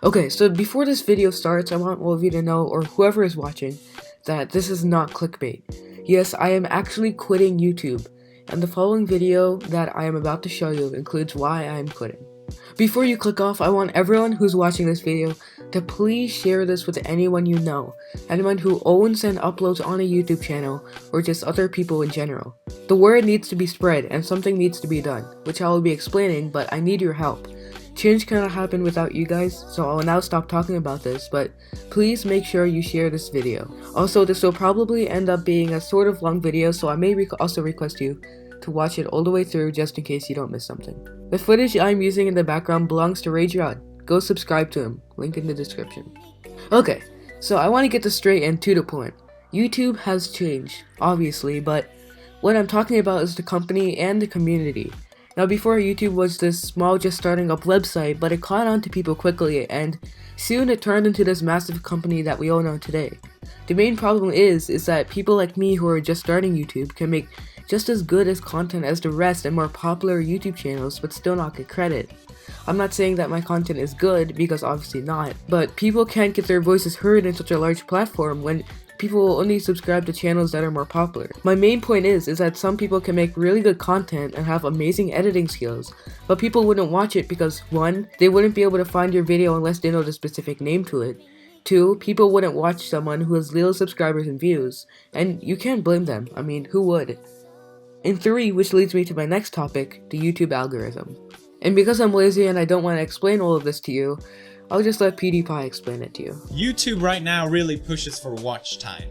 Okay, so before this video starts, I want all of you to know, or whoever is watching, that this is not clickbait. Yes, I am actually quitting YouTube, and the following video that I am about to show you includes why I am quitting. Before you click off, I want everyone who's watching this video to please share this with anyone you know, anyone who owns and uploads on a YouTube channel, or just other people in general. The word needs to be spread, and something needs to be done, which I will be explaining, but I need your help. Change cannot happen without you guys, so I will now stop talking about this, but please make sure you share this video. Also, this will probably end up being a sort of long video, so I may also request you to watch it all the way through just in case you don't miss something. The footage I'm using in the background belongs to Rod. Go subscribe to him, link in the description. Okay, so I want to get this straight and to the point. YouTube has changed, obviously, but what I'm talking about is the company and the community. Now, before, YouTube was this small, just starting up website, but it caught on to people quickly, and soon it turned into this massive company that we all know today. The main problem is that people like me who are just starting YouTube can make just as good as content as the rest and more popular YouTube channels, but still not get credit. I'm not saying that my content is good, because obviously not, but people can't get their voices heard in such a large platform when people will only subscribe to channels that are more popular. My main point is that some people can make really good content and have amazing editing skills, but people wouldn't watch it because 1. They wouldn't be able to find your video unless they know the specific name to it. 2. People wouldn't watch someone who has little subscribers and views, and you can't blame them. I mean, who would? And 3, which leads me to my next topic, the YouTube algorithm. And because I'm lazy and I don't want to explain all of this to you, I'll just let PewDiePie explain it to you. YouTube right now really pushes for watch time.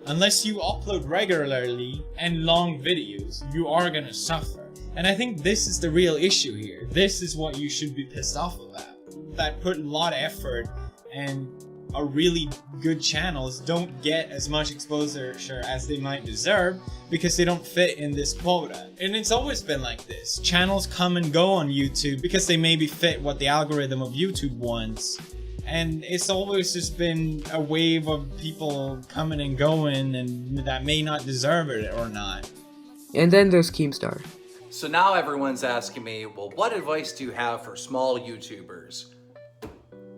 Unless you upload regularly and long videos, you are gonna suffer. And I think this is the real issue here. This is what you should be pissed off about. That put a lot of effort and are really good channels don't get as much exposure as they might deserve because they don't fit in this quota. And it's always been like this. Channels come and go on YouTube because they maybe fit what the algorithm of YouTube wants. And it's always just been a wave of people coming and going and that may not deserve it or not. And then there's Keemstar. So now everyone's asking me, well, what advice do you have for small YouTubers?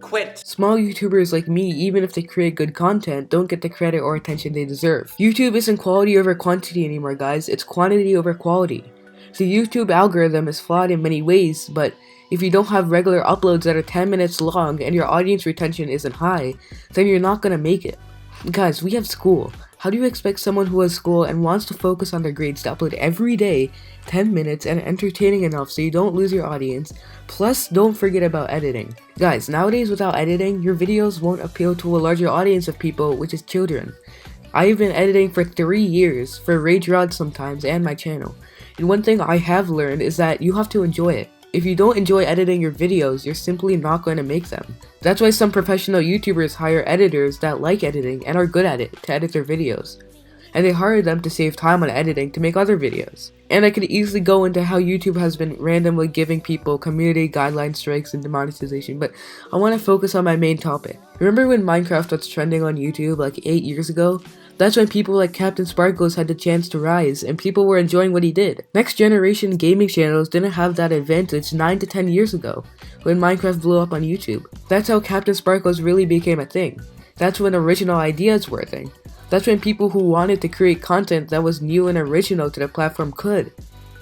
Quit. Small YouTubers like me, even if they create good content, don't get the credit or attention they deserve. YouTube isn't quality over quantity anymore, guys. It's quantity over quality. The YouTube algorithm is flawed in many ways, but if you don't have regular uploads that are 10 minutes long and your audience retention isn't high, then you're not gonna make it. Guys, we have school. How do you expect someone who has school and wants to focus on their grades to upload every day, 10 minutes, and entertaining enough so you don't lose your audience? Plus, don't forget about editing. Guys, nowadays without editing, your videos won't appeal to a larger audience of people, which is children. I've been editing for 3 years, for Rod sometimes, and my channel. And one thing I have learned is that you have to enjoy it. If you don't enjoy editing your videos, you're simply not going to make them. That's why some professional YouTubers hire editors that like editing and are good at it to edit their videos. And they hire them to save time on editing to make other videos. And I could easily go into how YouTube has been randomly giving people community guideline strikes and demonetization, but I want to focus on my main topic. Remember when Minecraft was trending on YouTube like 8 years ago? That's when people like CaptainSparklez had the chance to rise, and people were enjoying what he did. Next generation gaming channels didn't have that advantage 9 to 10 years ago, when Minecraft blew up on YouTube. That's how CaptainSparklez really became a thing. That's when original ideas were a thing. That's when people who wanted to create content that was new and original to the platform could.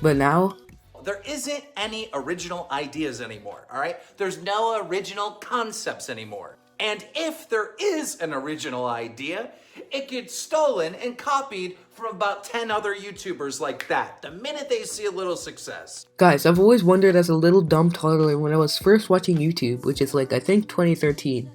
But now, there isn't any original ideas anymore, all right? There's no original concepts anymore. And if there is an original idea, it gets stolen and copied from about 10 other YouTubers like that, the minute they see a little success. Guys, I've always wondered as a little dumb toddler when I was first watching YouTube, which is like I think 2013.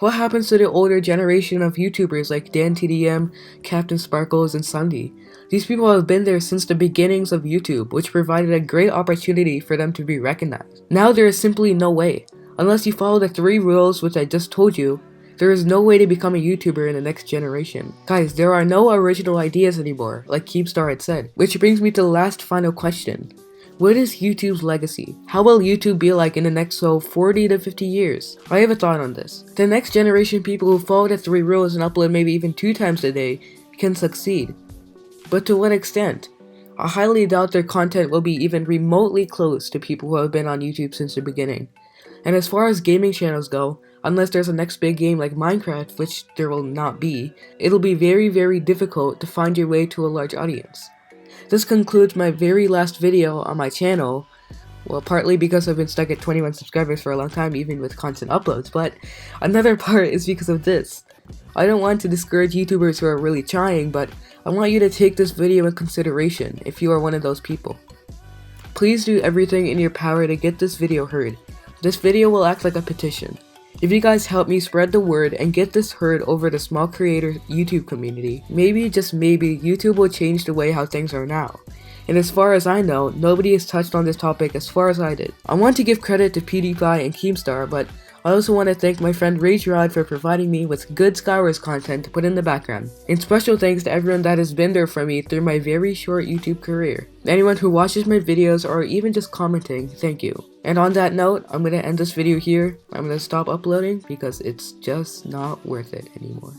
What happens to the older generation of YouTubers like DanTDM, CaptainSparklez, and Sunday? These people have been there since the beginnings of YouTube, which provided a great opportunity for them to be recognized. Now there is simply no way. Unless you follow the 3 rules which I just told you, there is no way to become a YouTuber in the next generation. Guys, there are no original ideas anymore, like Keemstar had said. Which brings me to the last final question. What is YouTube's legacy? How will YouTube be like in the next 40 to 50 years? I have a thought on this. The next generation people who follow the 3 rules and upload maybe even 2 times a day can succeed. But to what extent? I highly doubt their content will be even remotely close to people who have been on YouTube since the beginning. And as far as gaming channels go, unless there's a next big game like Minecraft, which there will not be, it'll be very difficult to find your way to a large audience. This concludes my very last video on my channel. Well, partly because I've been stuck at 21 subscribers for a long time, even with constant uploads, but another part is because of this. I don't want to discourage YouTubers who are really trying, but I want you to take this video in consideration if you are one of those people. Please do everything in your power to get this video heard. This video will act like a petition. If you guys help me spread the word and get this heard over the small creator YouTube community, maybe, just maybe, YouTube will change the way how things are now. And as far as I know, nobody has touched on this topic as far as I did. I want to give credit to PewDiePie and Keemstar, but I also want to thank my friend RageRod for providing me with good Skywars content to put in the background. And special thanks to everyone that has been there for me through my very short YouTube career. Anyone who watches my videos or even just commenting, thank you. And on that note, I'm going to end this video here. I'm going to stop uploading because it's just not worth it anymore.